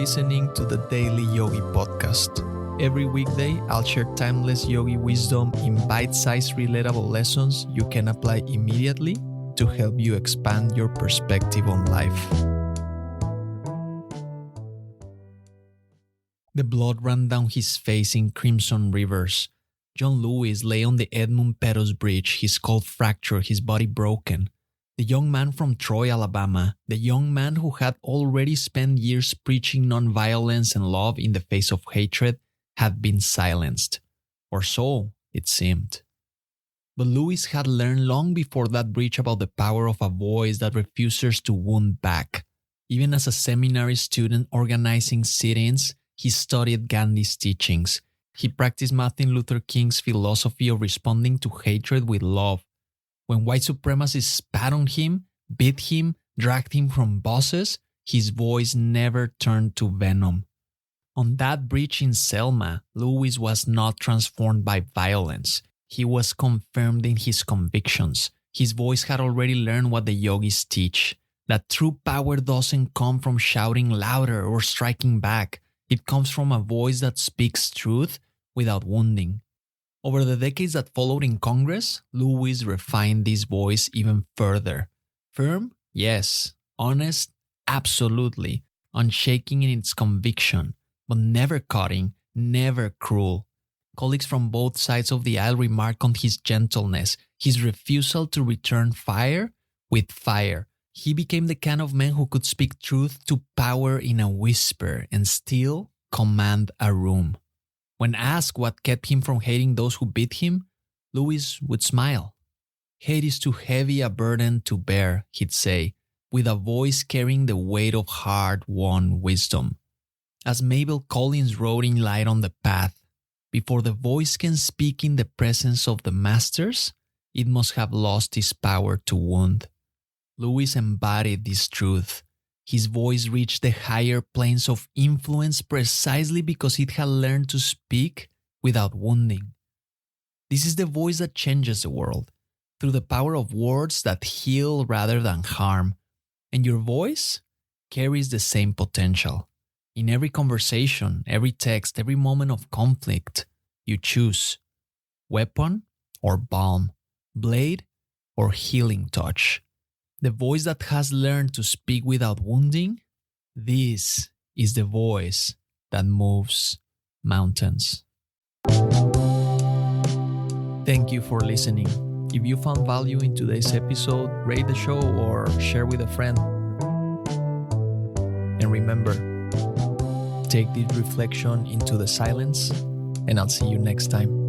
listening to the Daily Yogi podcast. Every weekday, I'll share timeless yogi wisdom in bite-sized relatable lessons you can apply immediately to help you expand your perspective on life. The blood ran down his face in crimson rivers. John Lewis lay on the Edmund Pettus Bridge, his skull fractured, his body broken. The young man from Troy, Alabama, the young man who had already spent years preaching nonviolence and love in the face of hatred, had been silenced. Or so it seemed. But Lewis had learned long before that bridge about the power of a voice that refuses to wound back. Even as a seminary student organizing sit-ins, he studied Gandhi's teachings. He practiced Martin Luther King's philosophy of responding to hatred with love. When white supremacists spat on him, beat him, dragged him from buses, his voice never turned to venom. On that bridge in Selma, Lewis was not transformed by violence. He was confirmed in his convictions. His voice had already learned what the yogis teach, that true power doesn't come from shouting louder or striking back. It comes from a voice that speaks truth without wounding. Over the decades that followed in Congress, Lewis refined this voice even further. Firm? Yes. Honest? Absolutely. Unshaking in its conviction, but never cutting, never cruel. Colleagues from both sides of the aisle remarked on his gentleness, his refusal to return fire with fire. He became the kind of man who could speak truth to power in a whisper and still command a room. When asked what kept him from hating those who beat him, Lewis would smile. Hate is too heavy a burden to bear, he'd say, with a voice carrying the weight of hard-won wisdom. As Mabel Collins wrote in Light on the Path, before the voice can speak in the presence of the masters, it must have lost its power to wound. Lewis embodied this truth. His voice reached the higher planes of influence precisely because it had learned to speak without wounding. This is the voice that changes the world, through the power of words that heal rather than harm. And your voice carries the same potential. In every conversation, every text, every moment of conflict, you choose weapon or balm, blade or healing touch. The voice that has learned to speak without wounding, this is the voice that moves mountains. Thank you for listening. If you found value in today's episode, rate the show or share with a friend. And remember, take this reflection into the silence, and I'll see you next time.